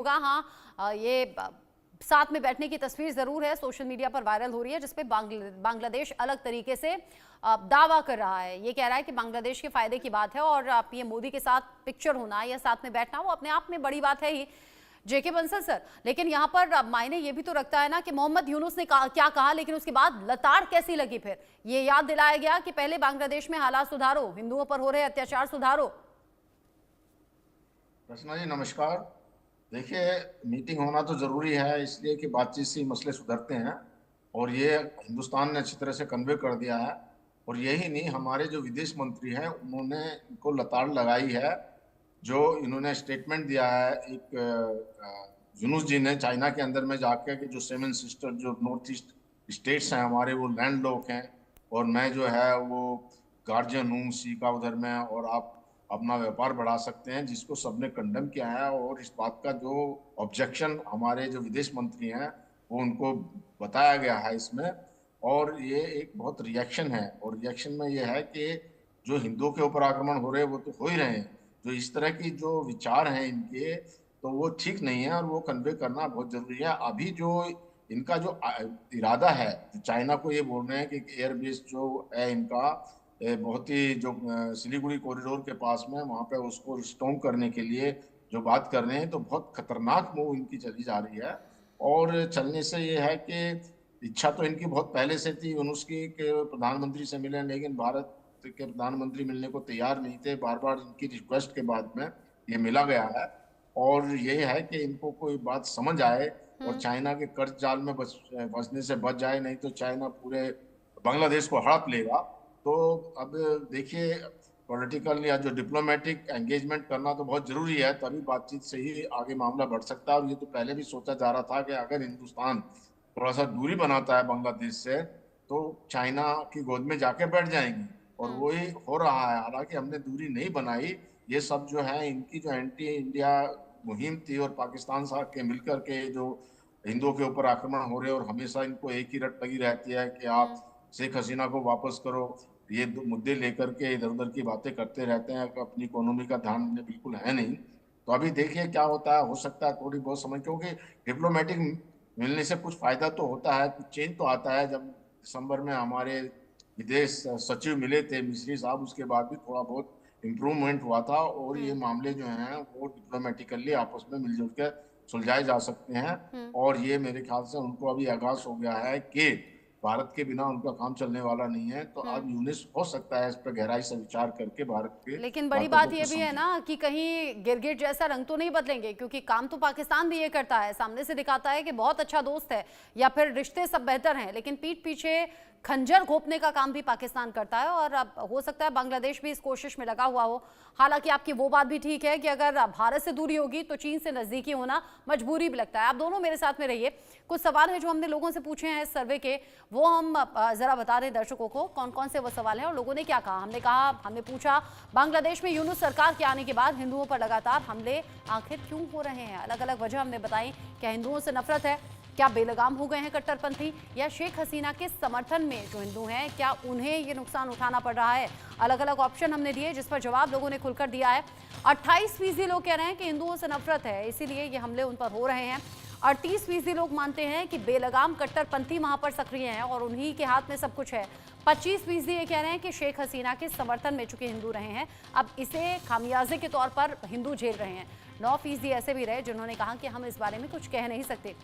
होगा। हाँ, ये साथ में बैठने की तस्वीर जरूर है, सोशल मीडिया पर वायरल हो रही है, जिसपे बांग्लादेश अलग तरीके से दावा कर रहा है। ये कह रहा है कि बांग्लादेश के फायदे की बात है और ये मोदी के साथ पिक्चर होना या साथ में बैठना वो अपने आप में बड़ी बात है ही, जेके बंसल सर। लेकिन यहाँ पर मायने ये भी तो रखता है ना कि मोहम्मद यूनुस ने क्या कहा, लेकिन उसके बाद लताड़ कैसी लगी। फिर ये याद दिलाया गया कि पहले बांग्लादेश में हालात सुधारो, हिंदुओं पर हो रहे अत्याचार सुधारो। रचना जी नमस्कार। देखिए, मीटिंग होना तो जरूरी है इसलिए कि बातचीत से ही मसले सुधरते हैं और ये हिंदुस्तान ने अच्छी तरह से कन्वे कर दिया है। और यही नहीं, हमारे जो विदेश मंत्री हैं उन्होंने इनको लताड़ लगाई है। जो इन्होंने स्टेटमेंट दिया है, एक यूनुस जी ने चाइना के अंदर में जाकर कि जो सेवन सिस्टर जो नॉर्थ ईस्ट स्टेट्स हैं हमारे, वो लैंड लॉक हैं और मैं जो है वो गार्जियन हूँ सी का उधर में, और आप अपना व्यापार बढ़ा सकते हैं, जिसको सबने कंडेम किया है। और इस बात का जो ऑब्जेक्शन हमारे जो विदेश मंत्री हैं वो उनको बताया गया है इसमें। और ये एक बहुत रिएक्शन है, और रिएक्शन में ये है कि जो हिंदुओं के ऊपर आक्रमण हो रहे हैं वो तो हो ही रहे हैं, जो इस तरह की जो विचार हैं इनके, तो वो ठीक नहीं है और वो कन्वे करना बहुत जरूरी है। अभी जो इनका जो इरादा है, जो चाइना को ये बोल रहे हैं कि एयरबेस जो है इनका बहुत ही जो सिलीगुड़ी कॉरिडोर के पास में वहां पे उसको स्टॉर्म करने के लिए जो बात कर रहे हैं, तो बहुत खतरनाक मूव इनकी चली जा रही है। और चलने से ये है कि इच्छा तो इनकी बहुत पहले से थी यूनुस की कि प्रधानमंत्री से मिलें, लेकिन भारत के प्रधानमंत्री मिलने को तैयार नहीं थे। बार बार इनकी रिक्वेस्ट के बाद में ये मिला गया है। और ये है कि इनको कोई बात समझ आए और चाइना के कर्ज जाल में फंसने से बच जाए, नहीं तो चाइना पूरे बांग्लादेश को हड़प लेगा। तो अब देखिए, पॉलिटिकल या जो डिप्लोमेटिक एंगेजमेंट करना तो बहुत जरूरी है, तभी बातचीत से ही आगे मामला बढ़ सकता है। और ये तो पहले भी सोचा जा रहा था कि अगर हिंदुस्तान थोड़ा सा दूरी बनाता है बांग्लादेश से, तो चाइना की गोद में जाके बैठ जाएंगी, और वही हो रहा है। हालांकि हमने दूरी नहीं बनाई, ये सब जो है इनकी जो एंटी इंडिया मुहिम थी और पाकिस्तान साथ के मिलकर के जो हिंदुओं के ऊपर आक्रमण हो रहे हैं, और हमेशा इनको एक ही रट लगी रहती है कि आप शेख हसीना को वापस करो, ये दो मुद्दे लेकर के इधर उधर की बातें करते रहते हैं, अपनी इकोनॉमी का ध्यान इन्हें बिल्कुल है नहीं। तो अभी देखिए क्या होता है, हो सकता है थोड़ी बहुत समय, क्योंकि डिप्लोमेटिक मिलने से कुछ फायदा तो होता है, कुछ चेंज तो आता है। जब दिसंबर में हमारे विदेश सचिव मिले थे मिस्री साहब, उसके बाद भी थोड़ा बहुत इम्प्रूवमेंट हुआ था, और ये मामले जो हैं वो डिप्लोमेटिकली आपस में मिलजुल कर सुलझाए जा सकते हैं। और ये मेरे ख्याल से उनको अभी आगाज हो गया है कि भारत के बिना उनका काम चलने वाला नहीं है। तो अब यूनिस हो सकता है इस पर गहराई से विचार करके भारत के लेकिन बड़ी बातों को बात यह कुछ भी है समझे। ना कि कहीं गिरगिट जैसा रंग तो नहीं बदलेंगे, क्योंकि काम तो पाकिस्तान भी ये करता है, सामने से दिखाता है कि बहुत अच्छा दोस्त है या फिर रिश्ते सब बेहतर हैं, लेकिन पीठ पीछे खंजर घोंपने का काम भी पाकिस्तान करता है। और अब हो सकता है बांग्लादेश भी इस कोशिश में लगा हुआ हो। हालांकि आपकी वो बात भी ठीक है कि अगर भारत से दूरी होगी तो चीन से नजदीकी होना मजबूरी भी लगता है। आप दोनों मेरे साथ में रहिए, कुछ सवाल है जो हमने लोगों से पूछे हैं इस सर्वे के, वो हम जरा बता दें दर्शकों को कौन कौन से वो सवाल हैं और लोगों ने क्या कहा। हमने पूछा, बांग्लादेश में यूनुस सरकार के आने के बाद हिंदुओं पर लगातार हमले आखिर क्यों हो रहे हैं। अलग अलग वजह हमने बताई। क्या हिंदुओं से नफरत है, क्या बेलगाम हो गए हैं कट्टरपंथी, या शेख हसीना के समर्थन में जो हिंदू हैं क्या उन्हें ये नुकसान उठाना पड़ रहा है। अलग अलग ऑप्शन हमने दिए जिस पर जवाब लोगों ने खुलकर दिया है। 28% लोग कह रहे हैं कि हिंदुओं से नफरत है इसीलिए ये हमले उन पर हो रहे हैं। 38% लोग मानते हैं कि बेलगाम कट्टरपंथी वहां पर सक्रिय हैं और उन्हीं के हाथ में सब कुछ है। 25% ये कह रहे हैं कि शेख हसीना के समर्थन में चुके हिंदू रहे हैं, अब इसे खामियाजे के तौर पर हिंदू झेल रहे हैं। 9% ऐसे भी रहे जिन्होंने कहा कि हम इस बारे में कुछ कह नहीं सकते।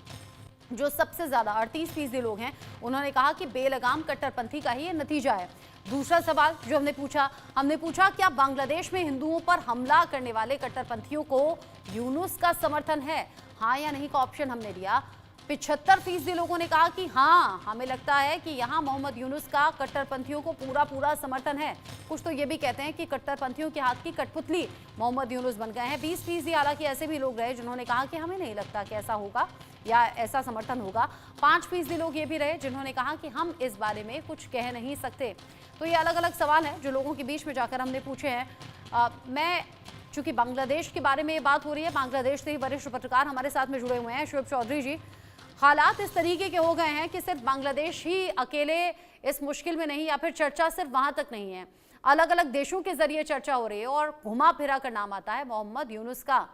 जो सबसे ज्यादा 38% लोग हैं उन्होंने कहा कि बेलगाम कट्टरपंथी का ही ये नतीजा है। दूसरा सवाल जो हमने पूछा क्या बांग्लादेश में हिंदुओं पर हमला करने वाले कट्टरपंथियों को यूनुस का समर्थन है, हाँ या नहीं का ऑप्शन हमने दिया। 75% लोगों ने कहा कि हाँ, हमें लगता है कि यहाँ मोहम्मद यूनुस का कट्टरपंथियों को पूरा समर्थन है। कुछ तो ये भी कहते हैं कि कट्टरपंथियों के हाथ की कठपुतली मोहम्मद यूनुस बन गए हैं। 20% हालांकि ऐसे भी लोग रहे जिन्होंने कहा कि हमें नहीं लगता कि ऐसा होगा या ऐसा समर्थन होगा। 5% लोग ये भी रहे जिन्होंने कहा कि हम इस बारे में कुछ कह नहीं सकते। तो ये अलग अलग सवाल हैं जो लोगों के बीच में जाकर हमने पूछे हैं। मैं चूंकि बांग्लादेश के बारे में बात हो रही है, बांग्लादेश से ही वरिष्ठ पत्रकार हमारे साथ में जुड़े हुए हैं, शुएब चौधरी जी। हालात इस तरीके के हो गए हैं कि सिर्फ बांग्लादेश ही अकेले इस मुश्किल में नहीं, या फिर चर्चा सिर्फ वहां तक नहीं है, अलग अलग देशों के जरिए चर्चा हो रही है और घुमा फिरा कर नाम आता है मोहम्मद यूनुस का।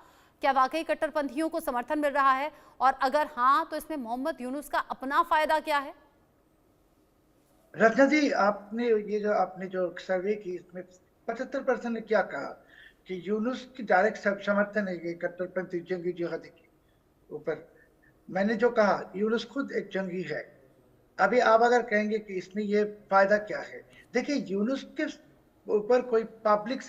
क्या वाकई कट्टरपंथियों को समर्थन मिल रहा है, और अगर हाँ तो इसमें मोहम्मद यूनुस का अपना फायदा क्या है? रचना जी, आपने जो सर्वे की, इसमें 75% ने क्या कहा कि यूनुस की डायरेक्ट समर्थन है ये कट्टरपंथी जंगी जिहादी के ऊपर। मैंने जो कहा, यूनुस खुद एक जंगी है। अभी आप अगर कहेंगे कि इसमें ये फायदा क्या है, देखिए यूनुस के ऊपर कोई पब्लिक